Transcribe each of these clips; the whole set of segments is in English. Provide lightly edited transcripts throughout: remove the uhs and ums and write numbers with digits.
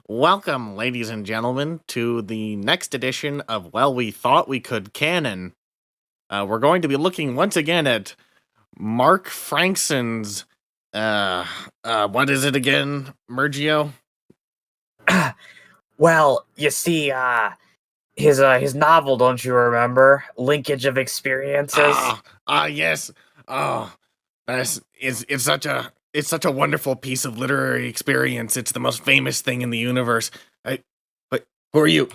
Welcome, ladies and gentlemen, to the next edition of Well, We Thought We Could Canon. We're going to be looking once again at Mark Frankson's, what is it again, Mergio? Well, you see, his novel, don't you remember? Linkage of Experiences. Yes. Oh, it's such a wonderful piece of literary experience. It's the most famous thing in the universe. But who are you?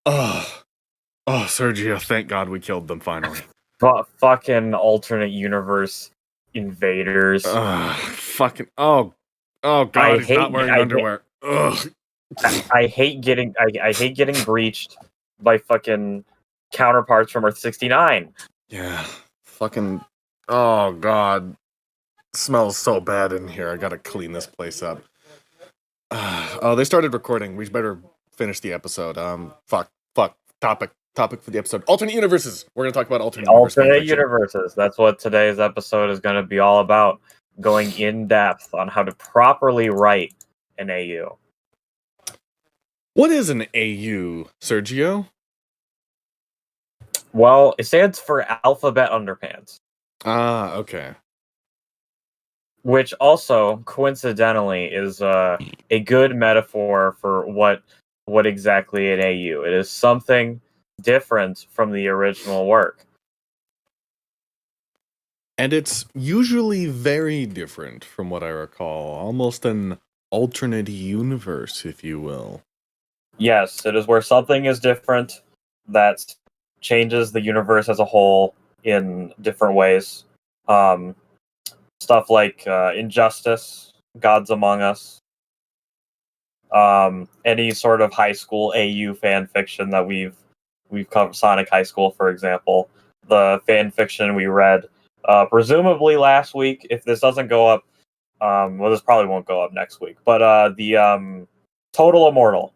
Oh, Sergio, thank God we killed them finally. Fucking alternate universe invaders. Oh God, he's not wearing underwear. I hate getting breached by fucking counterparts from Earth 69. Yeah, fucking. Oh God, smells so bad in here. I gotta clean this place up. Oh, they started recording. We better finish the episode. Fuck. Topic for the episode: alternate universes. We're gonna talk about alternate universes. That's what today's episode is going to be all about. Going in depth on how to properly write an AU. What is an AU, Sergio? Well, it stands for Alphabet Underpants. Okay. Which also, coincidentally, is a good metaphor for what exactly an AU. It is something different from the original work. And it's usually very different from what I recall. Almost an alternate universe, if you will. Yes, it is where something is different that changes the universe as a whole in different ways. Stuff like Injustice, Gods Among Us, any sort of high school AU fan fiction that we've covered, Sonic High School, for example. The fan fiction we read, presumably last week. If this doesn't go up, well, this probably won't go up next week. But the Total Immortal.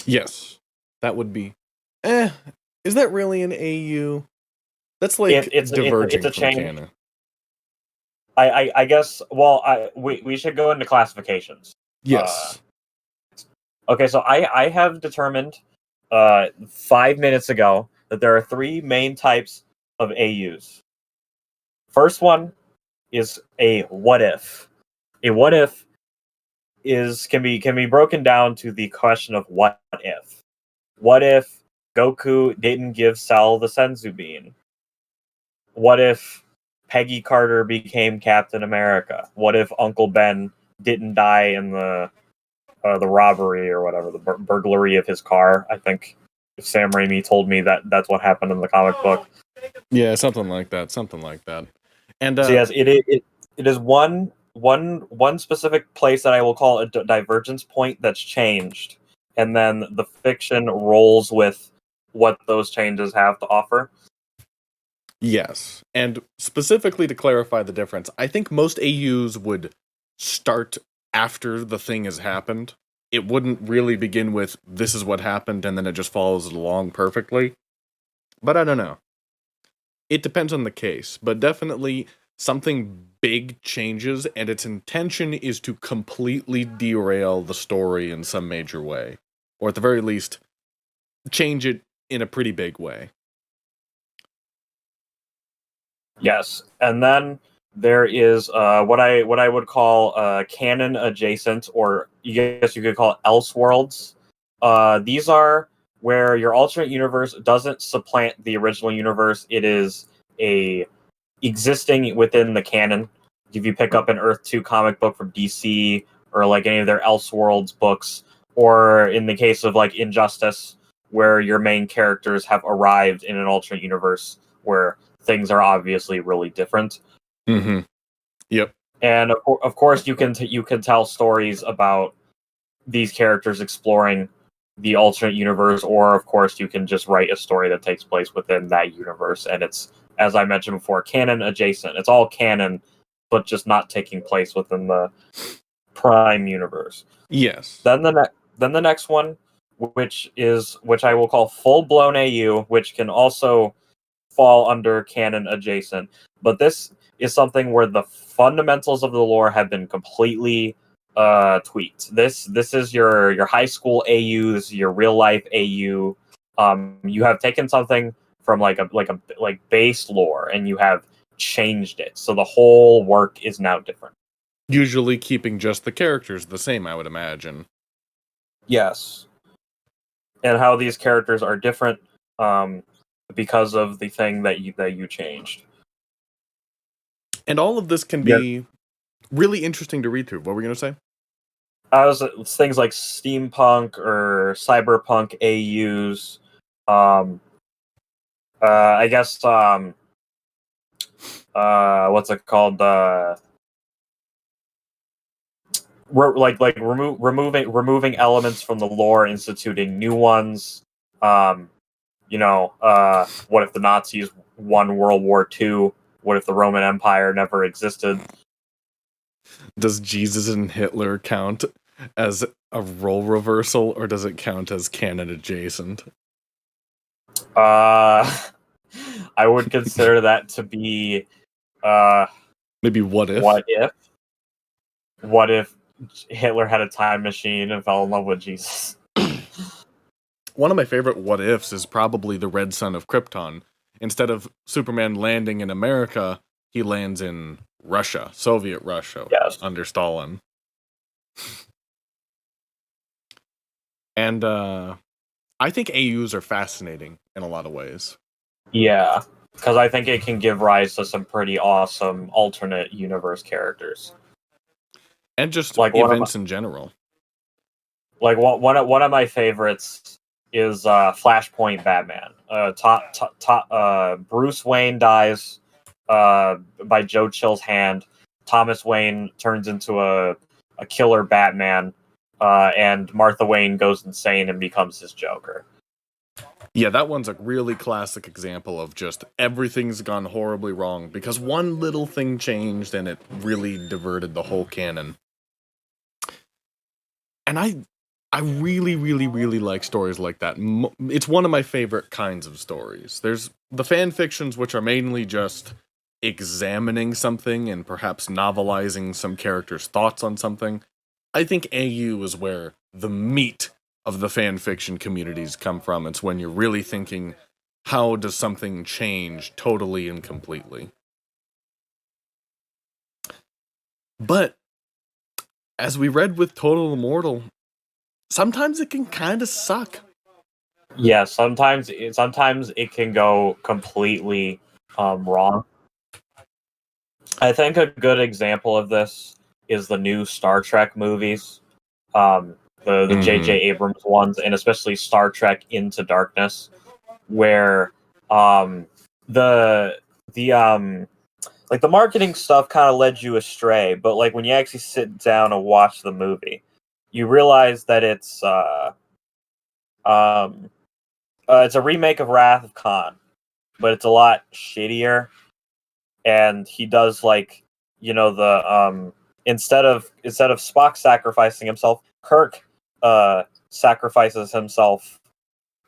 Yes, that would be. Is that really an AU? That's like it's diverging it's a from change. canon. I guess. Well, we should go into classifications. Yes. Okay, so I have determined 5 minutes ago that there are three main types of AUs. First one is a what if. A what if can be broken down to the question of what if. What if Goku didn't give Cell the Senzu Bean? What if Peggy Carter became Captain America? What if Uncle Ben didn't die in the robbery or whatever, the burglary of his car? I think if Sam Raimi told me that that's what happened in the comic book. Yeah, something like that. And so yes, it is one specific place that I will call a divergence point that's changed, and then the fiction rolls with what those changes have to offer. Yes, and specifically to clarify the difference, I think most AUs would start after the thing has happened. It wouldn't really begin with, this is what happened, and then it just follows along perfectly. But I don't know. It depends on the case, but definitely something big changes, and its intention is to completely derail the story in some major way. Or at the very least, change it in a pretty big way. Yes, and then there is what I would call canon adjacent, or I guess you could call it Elseworlds. These are where your alternate universe doesn't supplant the original universe. It is a existing within the canon. If you pick up an Earth 2 comic book from DC, or like any of their Elseworlds books, or in the case of like Injustice, where your main characters have arrived in an alternate universe where things are obviously really different. Mm-hmm. Yep. And of course, you can tell stories about these characters exploring the alternate universe, or of course, you can just write a story that takes place within that universe. And it's, as I mentioned before, canon adjacent. It's all canon, but just not taking place within the prime universe. Yes. Then the next one, which I will call full blown AU, which can also fall under canon adjacent. But this is something where the fundamentals of the lore have been completely tweaked. This is your high school AUs, your real life AU. You have taken something from like base lore and you have changed it, so the whole work is now different. Usually keeping just the characters the same, I would imagine. Yes, and how these characters are different because of the thing that you changed. And all of this can be really interesting to read through. What were we going to say? Things like steampunk or cyberpunk AUs. I guess what's it called? Removing elements from the lore, instituting new ones. What if the Nazis won World War II? What if the Roman Empire never existed? Does Jesus and Hitler count as a role reversal, or does it count as canon adjacent? I would consider that to be maybe what if? What if Hitler had a time machine and fell in love with Jesus? One of my favorite what ifs is probably the Red Sun of Krypton. Instead of Superman landing in America, he lands in Russia, Soviet Russia, under Stalin. And I think AUs are fascinating in a lot of ways. Yeah, because I think it can give rise to some pretty awesome alternate universe characters. And just like events in general. Like one of my favorites is Flashpoint Batman. Bruce Wayne dies by Joe Chill's hand. Thomas Wayne turns into a killer Batman, and Martha Wayne goes insane and becomes his Joker. Yeah, that one's a really classic example of just everything's gone horribly wrong because one little thing changed and it really diverted the whole canon. And I really, really, really like stories like that. It's one of my favorite kinds of stories. There's the fan fictions, which are mainly just examining something and perhaps novelizing some character's thoughts on something. I think AU is where the meat of the fan fiction communities come from. It's when you're really thinking, how does something change totally and completely? But as we read with Total Immortal, sometimes it can kind of suck. Yeah, sometimes it can go completely wrong. I think a good example of this is the new Star Trek movies, the J.J. Abrams ones, and especially Star Trek Into Darkness, where the marketing stuff kind of led you astray, but like when you actually sit down and watch the movie, you realize that it's a remake of Wrath of Khan, but it's a lot shittier. And he does instead of Spock sacrificing himself, Kirk sacrifices himself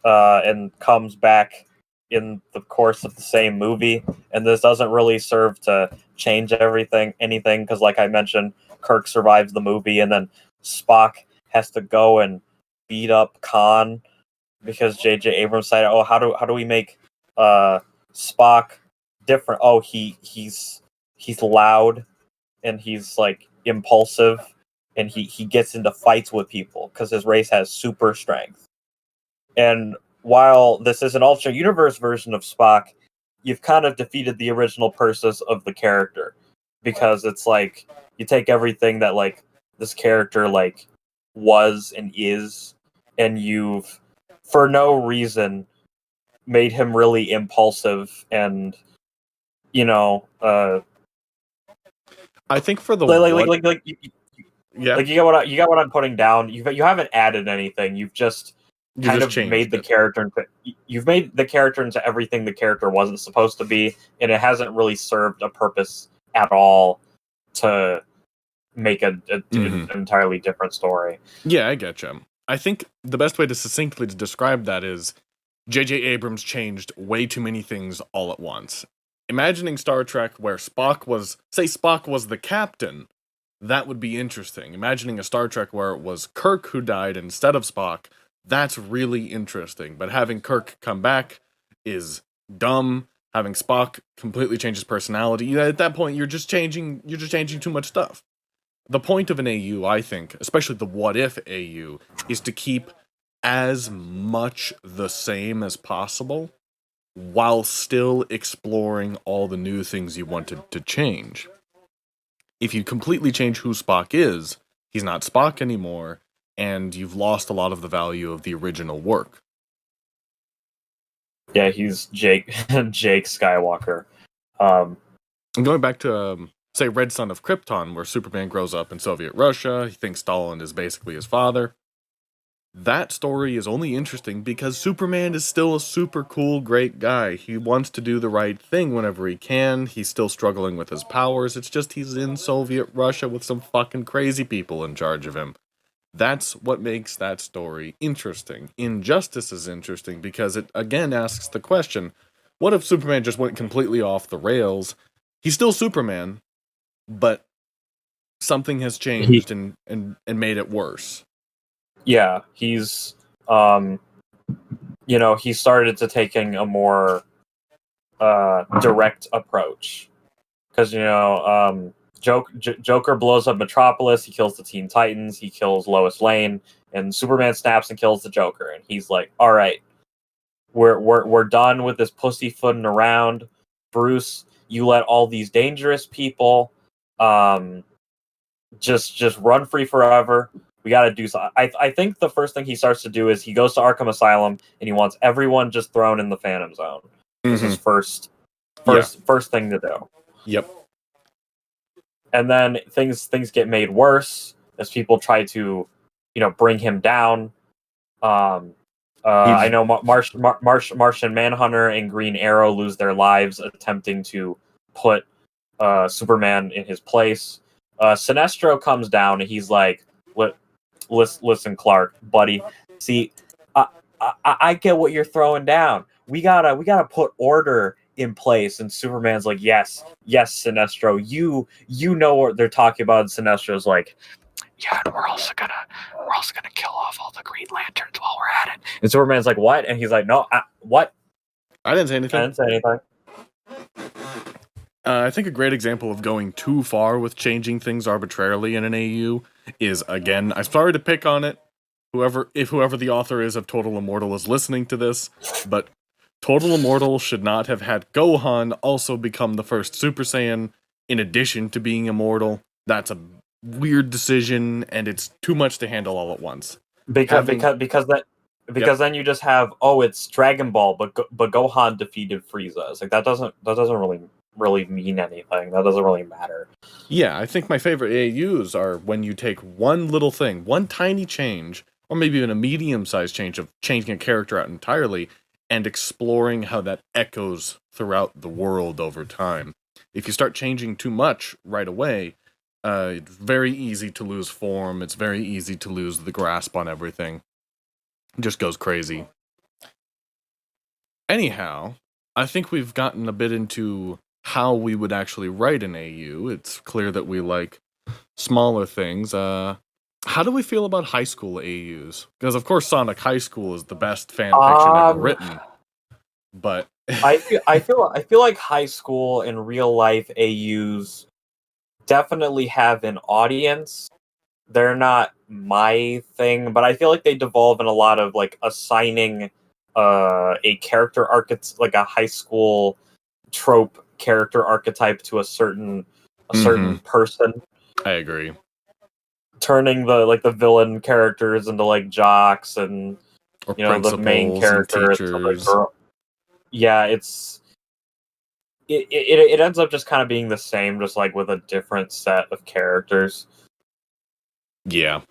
and comes back in the course of the same movie. And this doesn't really serve to change anything, because like I mentioned, Kirk survives the movie, and then Spock has to go and beat up Khan because J.J. Abrams said, "Oh, how do we make Spock different? Oh, he's loud and he's like impulsive, and he gets into fights with people because his race has super strength." And while this is an alternate universe version of Spock, you've kind of defeated the original purpose of the character, because it's like you take everything that like this character like was and is, and you've for no reason made him really impulsive and I think for the you get what I'm putting down. You haven't added anything. You've just made the character. You've made the character into everything the character wasn't supposed to be, and it hasn't really served a purpose at all to make an entirely different story. Yeah, I get you. I think the best way to succinctly describe that is J.J. Abrams changed way too many things all at once. imagining Star Trek where Spock was the captain, that would be interesting. Imagining a Star Trek where it was Kirk who died instead of Spock, that's really interesting. But having Kirk come back is dumb. Having Spock completely change his personality, at that point you're just changing too much stuff. The point of an AU, I think, especially the what if AU, is to keep as much the same as possible while still exploring all the new things you wanted to change. If you completely change who Spock is, he's not Spock anymore, and you've lost a lot of the value of the original work. Yeah, he's Jake Jake Skywalker. And going back to, say, Red Son of Krypton, where Superman grows up in Soviet Russia, he thinks Stalin is basically his father. That story is only interesting because Superman is still a super cool, great guy. He wants to do the right thing whenever he can. He's still struggling with his powers. It's just he's in Soviet Russia with some fucking crazy people in charge of him. That's what makes that story interesting. Injustice is interesting because it, again, asks the question, what if Superman just went completely off the rails? He's still Superman, but something has changed and made it worse. Yeah, he's he started to taking a more direct approach because Joker blows up Metropolis, he kills the Teen Titans, he kills Lois Lane, and Superman snaps and kills the Joker, and he's like, "All right, we're done with this pussyfooting around, Bruce. You let all these dangerous people just run free forever. We got to do something." I think the first thing he starts to do is he goes to Arkham Asylum and he wants everyone just thrown in the Phantom Zone. This is first thing to do. Yep. And then things get made worse as people try to, bring him down. I know Martian Manhunter and Green Arrow lose their lives attempting to put Superman in his place. Sinestro comes down and he's like, "Listen, Clark, buddy. See, I get what you're throwing down. We gotta put order in place." And Superman's like, yes, Sinestro. You know what they're talking about. And Sinestro's like, "Yeah, and we're also gonna kill off all the Green Lanterns while we're at it." And Superman's like, "What?" And he's like, "No, what? I didn't say anything. I didn't say anything." I think a great example of going too far with changing things arbitrarily in an AU is, again, I'm sorry to pick on it, whoever the author is of Total Immortal is listening to this, but Total Immortal should not have had Gohan also become the first Super Saiyan in addition to being immortal. That's a weird decision, and it's too much to handle all at once. Because then you just have, it's Dragon Ball, but Gohan defeated Frieza. It's like that doesn't really mean anything. That doesn't really matter. Yeah, I think my favorite AUs are when you take one little thing, one tiny change, or maybe even a medium-sized change of changing a character out entirely, and exploring how that echoes throughout the world over time. If you start changing too much right away, it's very easy to lose form. It's very easy to lose the grasp on everything. It just goes crazy. Anyhow, I think we've gotten a bit into how we would actually write an AU. It's clear that we like smaller things. How do we feel about high school AUs? Because of course Sonic High School is the best fan fiction ever written. But I feel like high school and real life AUs definitely have an audience. They're not my thing, but I feel like they devolve in a lot of like assigning a character archetype, like a high school trope character archetype to a certain person. I agree. Turning the villain characters into like jocks and or the main character into like girl. Yeah, it ends up just kind of being the same, just like with a different set of characters. Yeah.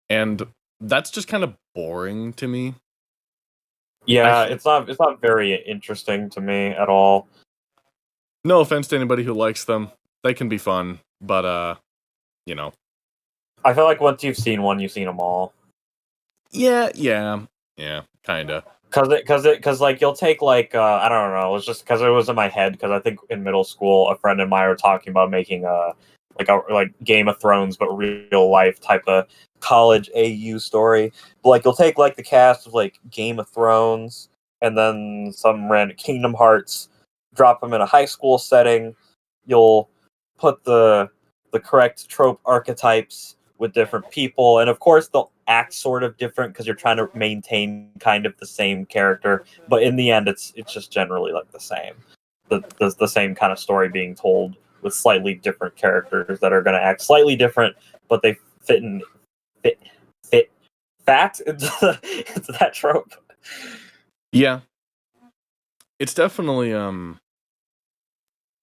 And that's just kind of boring to me. Yeah, it's not very interesting to me at all. No offense to anybody who likes them. They can be fun, but I feel like once you've seen one, you've seen them all. Yeah, kinda. Because like you'll take like I don't know, it's just because it was in my head, because I think in middle school a friend and I were talking about making a like Game of Thrones but real life type of college AU story. But like you'll take like the cast of like Game of Thrones and then some random Kingdom Hearts, drop them in a high school setting. You'll put the correct trope archetypes with different people, and of course they'll act sort of different because you're trying to maintain kind of the same character, but in the end it's just generally like the same, the same kind of story being told with slightly different characters that are going to act slightly different, but they fit fat into that trope. Yeah, it's definitely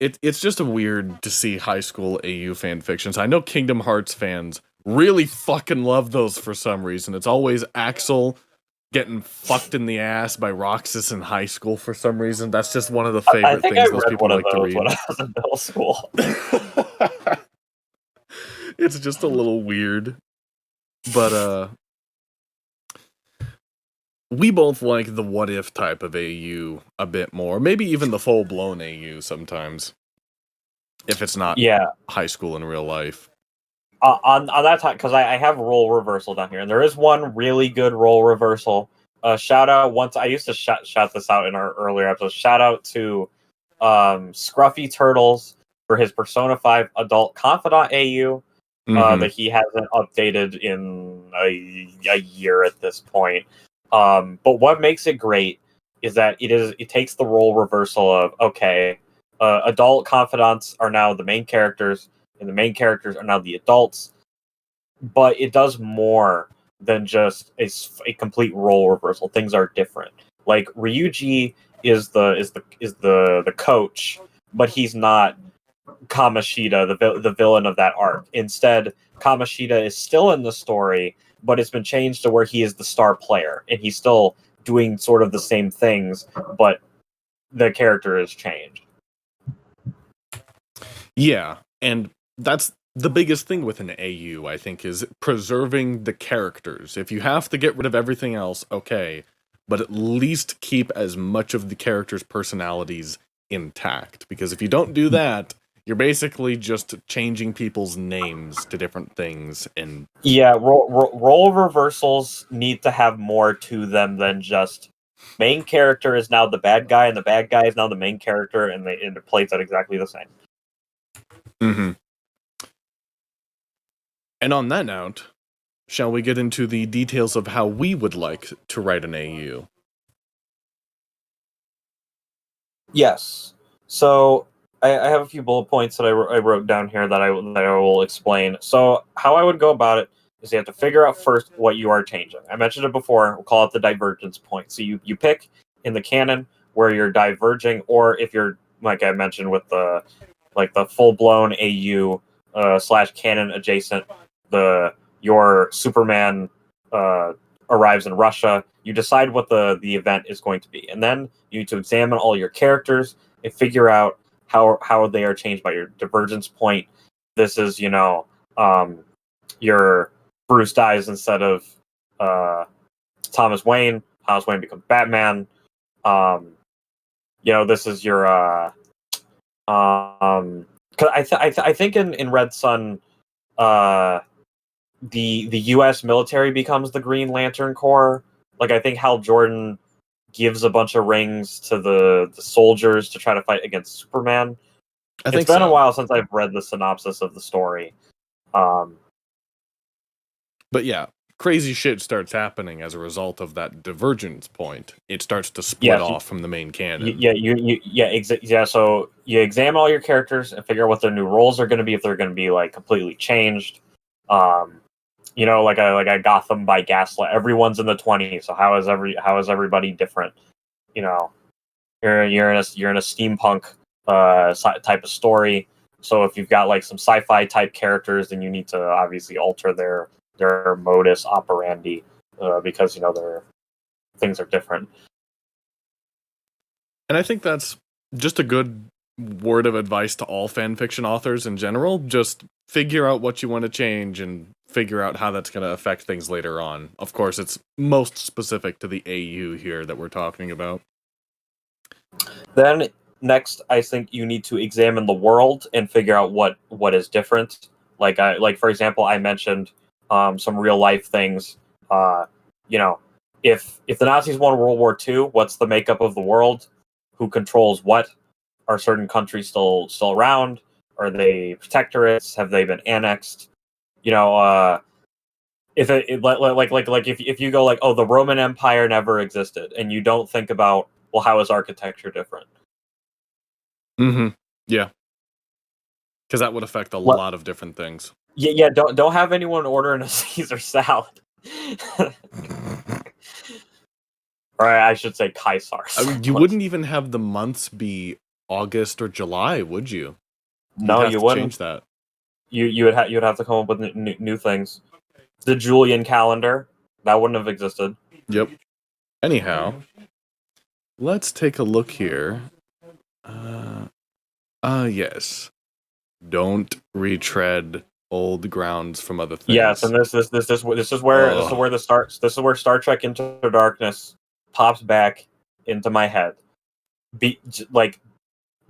it's just a weird to see high school AU fan fictions. I know Kingdom Hearts fans really fucking love those for some reason. It's always Axel getting fucked in the ass by Roxas in high school for some reason. That's just one of the I favorite think things I those read people one of like to those read. when I was in middle school. It's just a little weird. But we both like the what if type of AU a bit more. Maybe even the full blown AU sometimes. If it's not Yeah. high school in real life. On that time, because I have role reversal down here, and there is one really good role reversal. Shout out once I used to shout this out in our earlier episodes. Shout out to Scruffy Turtles for his Persona 5 Adult Confidant AU that he hasn't updated in a year at this point. But what makes it great is that it takes the role reversal of, okay, adult confidants are now the main characters, and the main characters are now the adults, but it does more than just a complete role reversal. Things are different. Like Ryuji is the coach, but he's not Kamoshida, the villain of that arc. Instead, Kamoshida is still in the story, but it's been changed to where he is the star player, and he's still doing sort of the same things, but the character has changed. Yeah, and that's the biggest thing with an AU, I think, is preserving the characters. If you have to get rid of everything else, okay, but at least keep as much of the characters' personalities intact. Because if you don't do that, you're basically just changing people's names to different things. And yeah, role reversals need to have more to them than just main character is now the bad guy, and the bad guy is now the main character, and it plays out exactly the same. Mm-hmm. And on that note, shall we get into the details of how we would like to write an AU? Yes. So I have a few bullet points that I wrote down here that I will explain. So how I would go about it is you have to figure out first what you are changing. I mentioned it before. We'll call it the divergence point. So you pick in the canon where you're diverging, or if you're, like I mentioned with the full blown AU / canon adjacent, your Superman arrives in Russia. You decide what the event is going to be, and then you need to examine all your characters and figure out how they are changed by your divergence point. This is, your Bruce dies instead of Thomas Wayne. Thomas Wayne becomes Batman. This is your 'cause I think in Red Sun, the U.S. military becomes the Green Lantern Corps. Like, I think Hal Jordan gives a bunch of rings to the soldiers to try to fight against Superman. It's been a while since I've read the synopsis of the story. But yeah, crazy shit starts happening as a result of that divergence point. It starts to split off from the main canon. So you examine all your characters and figure out what their new roles are going to be, if they're going to be like completely changed. Like a Gotham by Gaslight. Everyone's in the 20s, so how is everybody different? You're in a steampunk type of story. So if you've got like some sci-fi type characters, then you need to obviously alter their modus operandi because their things are different. And I think that's just a good word of advice to all fan fiction authors in general. Just figure out what you want to change and figure out how that's going to affect things later on. Of course, it's most specific to the AU here that we're talking about. Then next, I think you need to examine the world and figure out what is different. Like for example, I mentioned some real life things. You know, if the Nazis won World War II, what's the makeup of the world? Who controls what? Are certain countries still around? Are they protectorates? Have they been annexed? You know, if if you go like, oh, the Roman Empire never existed, and you don't think about, well, how is architecture different? Mm-hmm. Yeah, because that would affect a lot of different things. Yeah. Don't have anyone ordering a Caesar salad. Or I should say Caesar. I mean, you wouldn't even have the months be August or July, would you? No, you wouldn't. Change that. You would have to come up with new things. The Julian calendar, that wouldn't have existed. Yep. Anyhow, let's take a look here. Yes. Don't retread old grounds from other things. Yes, and this is where Star Trek Into Darkness pops back into my head.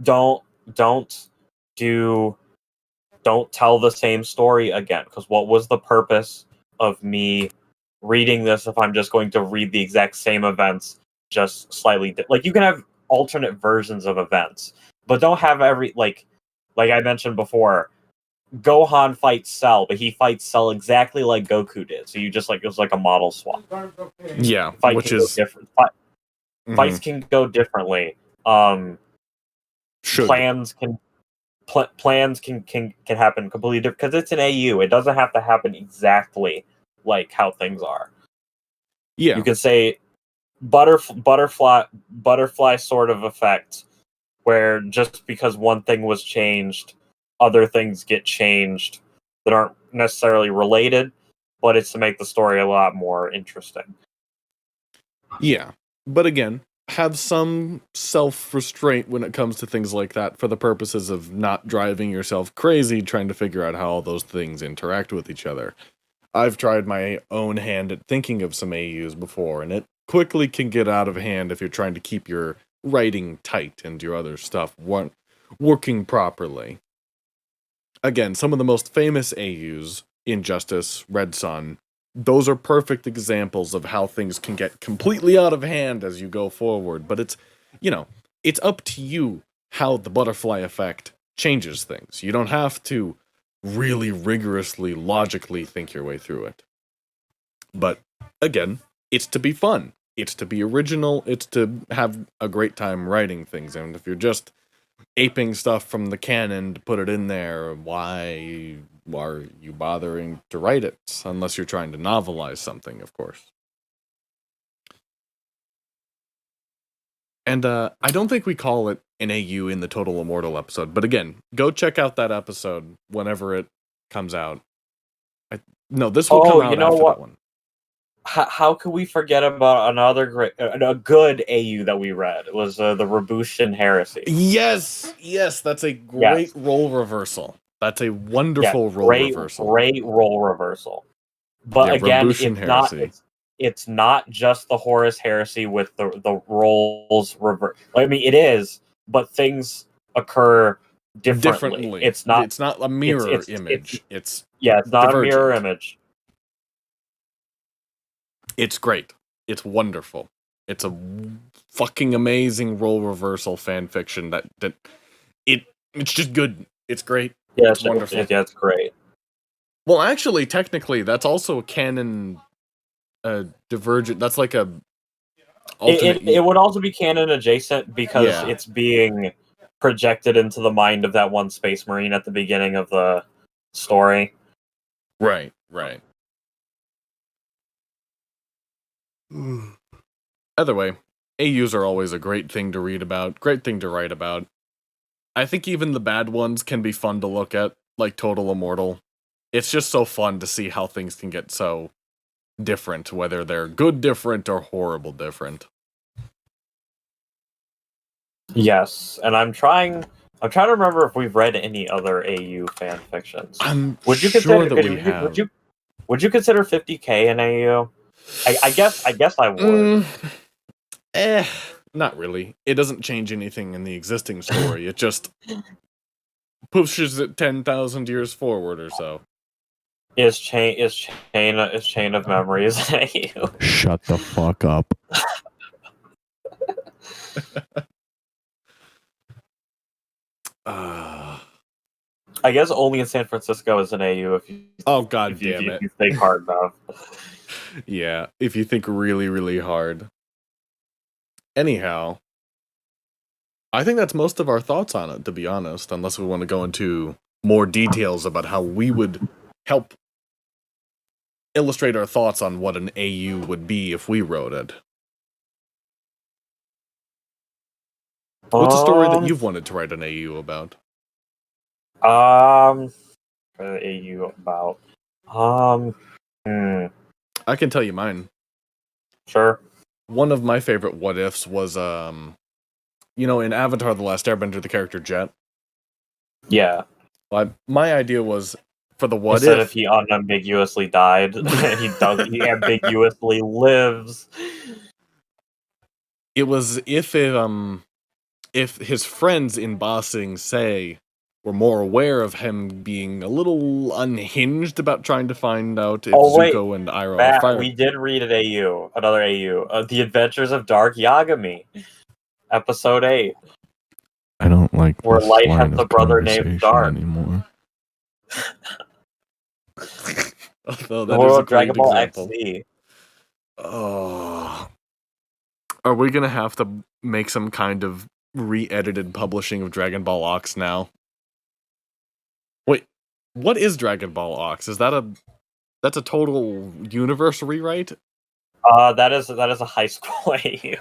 Don't tell the same story again, because what was the purpose of me reading this if I'm just going to read the exact same events, just slightly you can have alternate versions of events, but don't have every like I mentioned before, Gohan fights Cell, but he fights Cell exactly like Goku did. So you just it was like a model swap. Yeah, which is different. Fights can go differently. Plans can happen completely different because it's an AU. It doesn't have to happen exactly like how things are. Yeah, you can say butterfly sort of effect, where just because one thing was changed, other things get changed that aren't necessarily related, but it's to make the story a lot more interesting. Yeah, but again, have some self-restraint when it comes to things like that for the purposes of not driving yourself crazy trying to figure out how all those things interact with each other. I've tried my own hand at thinking of some AUs before, and it quickly can get out of hand if you're trying to keep your writing tight and your other stuff working properly. Again, some of the most famous AUs, Injustice, Red Sun, those are perfect examples of how things can get completely out of hand as you go forward. But it's, it's up to you how the butterfly effect changes things. You don't have to really rigorously, logically think your way through it. But again, it's to be fun. It's to be original. It's to have a great time writing things. And if you're just aping stuff from the canon to put it in there, why are you bothering to write it? Unless you're trying to novelize something, of course. And I don't think we call it an AU in the Total Immortal episode, but again, go check out that episode whenever it comes out. No, this will come out after that one. How could we forget about another a good AU that we read? It was the Rebushan Heresy. Yes, that's a great role reversal. That's a wonderful role reversal. Great role reversal. But again, it's not just the Horus Heresy with the roles reversed. I mean, it is, but things occur differently. It's not a mirror image. It's not divergent. A mirror image. It's great. It's wonderful. It's a fucking amazing role reversal fan fiction it's just good. It's great. Yeah, it's wonderful. It's great. Well, actually, technically, that's also a canon divergent. That's like a alternate. It would also be canon adjacent because it's being projected into the mind of that one Space Marine at the beginning of the story. Right. Either way, AUs are always a great thing to read about, great thing to write about. I think even the bad ones can be fun to look at, like Total Immortal. It's just so fun to see how things can get so different, whether they're good different or horrible different. Yes, and I'm trying to remember if we've read any other AU fan fictions. Would you sure that we have. Would you consider 50K an AU? I guess I would. Not really. It doesn't change anything in the existing story. It just pushes it 10,000 years forward or so. Is chain of memories an AU? Shut the fuck up. I guess only in San Francisco is an AU if you. Oh god if damn it! You think hard enough. Yeah, if you think really, really hard. Anyhow, I think that's most of our thoughts on it, to be honest, unless we want to go into more details about how we would help illustrate our thoughts on what an AU would be if we wrote it. What's a story that you've wanted to write an AU about? An AU about. I can tell you mine. Sure. One of my favorite what ifs was in Avatar: The Last Airbender, the character Jet. Yeah. My idea was for the what Instead if of he unambiguously died, he ambiguously lives. it was if his friends in Ba Sing Se were more aware of him being a little unhinged about trying to find out if Zuko and Iroh are fired. We did read another AU, The Adventures of Dark Yagami, episode 8. I don't like where this Light line has a of brother named conversation Dark anymore. Although The that world is a of great Dragon Ball example. XZ. Oh, are we gonna have to make some kind of re-edited publishing of Dragon Ball Ox now? Wait, what is Dragon Ball Ox? That's a total universe rewrite? That is a high school AU.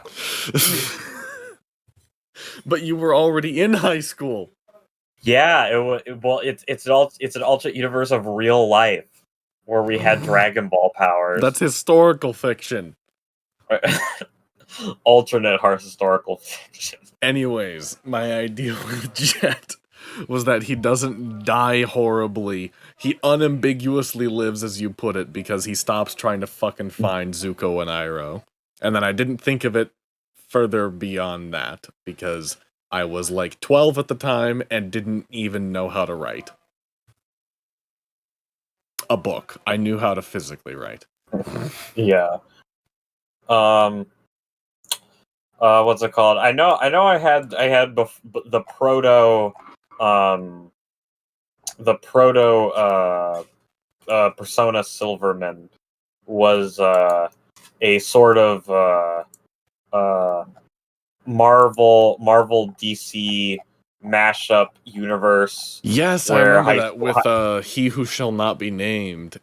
But you were already in high school. Yeah, it's an alternate universe of real life where we had Dragon Ball powers. That's historical fiction. Alternate historical fiction. Anyways, my idea with Jet was that he doesn't die horribly. He unambiguously lives, as you put it, because he stops trying to fucking find Zuko and Iroh. And then I didn't think of it further beyond that, because I was like 12 at the time and didn't even know how to write a book. I knew how to physically write. Yeah. What's it called? I know. I had the proto Persona Silverman was a sort of Marvel DC mashup universe. Yes, I remember that with He Who Shall Not Be Named.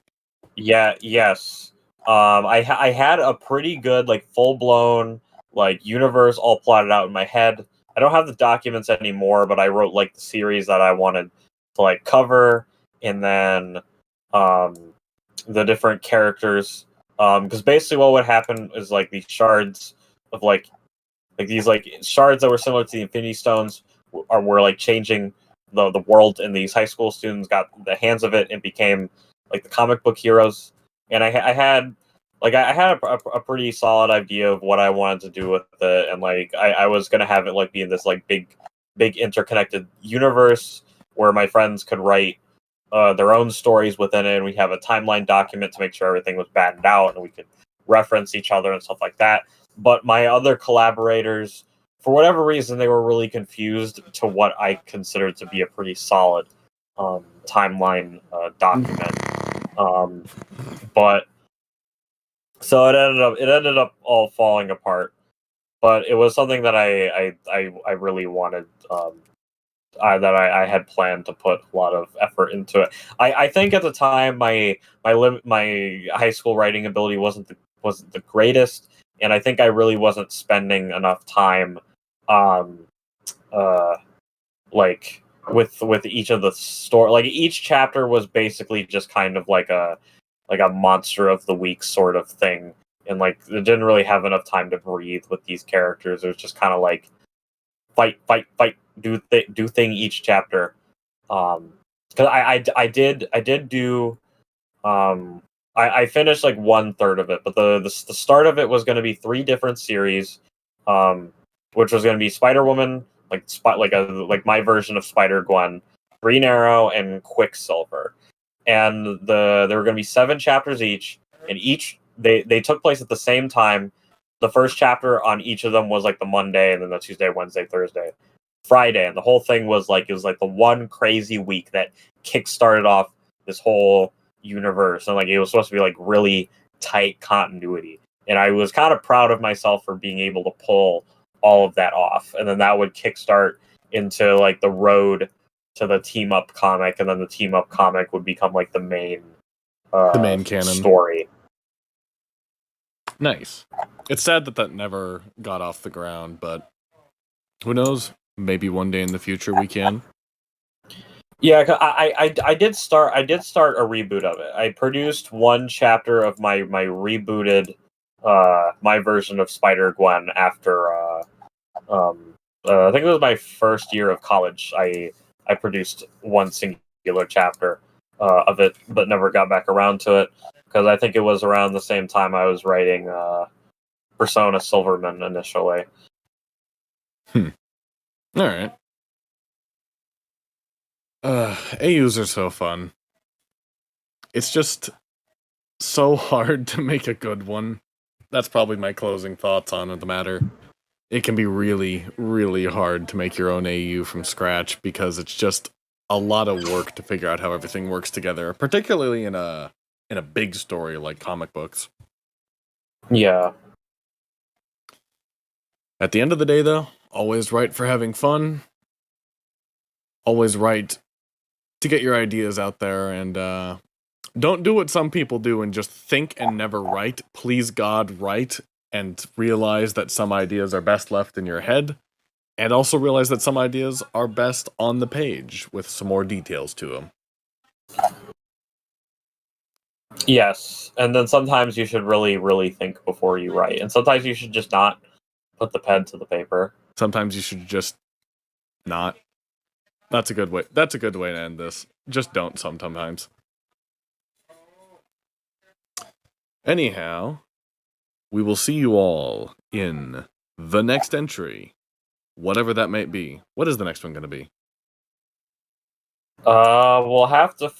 Yeah. Yes. I had a pretty good full blown universe all plotted out in my head. I don't have the documents anymore, but I wrote the series that I wanted to cover, and then the different characters. Because basically what would happen is these shards of these shards that were similar to the Infinity Stones were changing the world, and these high school students got the hands of it and became the comic book heroes. And I had a pretty solid idea of what I wanted to do with it, and I was gonna have it be in this big interconnected universe where my friends could write their own stories within it, and we have a timeline document to make sure everything was battened out, and we could reference each other and stuff like that. But my other collaborators, for whatever reason, they were really confused to what I considered to be a pretty solid timeline document. But so it ended up all falling apart. But it was something that I really wanted. That I had planned to put a lot of effort into it. I think at the time my high school writing ability wasn't the greatest, and I think I really wasn't spending enough time with each of the story. Each chapter was basically just kind of like a monster of the week sort of thing, and it didn't really have enough time to breathe with these characters. It was just kind of fight, do thing each chapter. Because I did do I finished like 1/3 of it, but the start of it was going to be 3 different series, which was going to be Spider Woman, like my version of Spider Gwen, Green Arrow, and Quicksilver, and there were going to be 7 chapters each, and they took place at the same time. The first chapter on each of them was like the Monday, and then the Tuesday, Wednesday, Thursday, Friday, and the whole thing was the one crazy week that kickstarted off this whole universe, and like it was supposed to be like really tight continuity. And I was kind of proud of myself for being able to pull all of that off, and then that would kickstart into like the road to the team up comic, and then the team up comic would become like the main canon story. Nice. It's sad that never got off the ground, but who knows? Maybe one day in the future we can. Yeah, I did start a reboot of it. I produced 1 chapter of my rebooted my version of Spider Gwen after I think it was my first year of college. I produced 1 singular chapter of it, but never got back around to it because I think it was around the same time I was writing Persona Silverman initially. All right. AUs are so fun. It's just so hard to make a good one. That's probably my closing thoughts on the matter. It can be really, really hard to make your own AU from scratch because it's just a lot of work to figure out how everything works together, particularly in a big story like comic books. Yeah. At the end of the day, though, always right for having fun. Always right to get your ideas out there, and don't do what some people do and just think and never write. Please God, write and realize that some ideas are best left in your head, and also realize that some ideas are best on the page with some more details to them. Yes, and then sometimes you should really, really think before you write, and sometimes you should just not put the pen to the paper. Sometimes you should just not. That's a good way. That's a good way to end this. Just don't sometimes. Anyhow, we will see you all in the next entry, whatever that might be. What is the next one going to be? We'll have to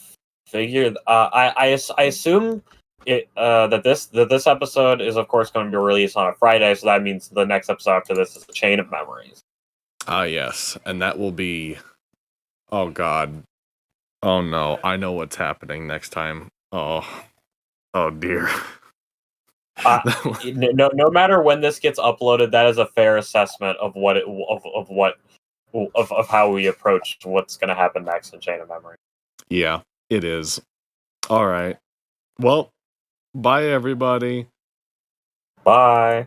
figure. I assume it that this episode is of course going to be released on a Friday, so that means the next episode after this is the Chain of Memories. Ah, yes, and that will be. Oh God. Oh no, I know what's happening next time. Oh dear. No matter when this gets uploaded, that is a fair assessment of how we approach what's going to happen next in Chain of Memory. Yeah, it is. All right. Well, bye everybody. Bye.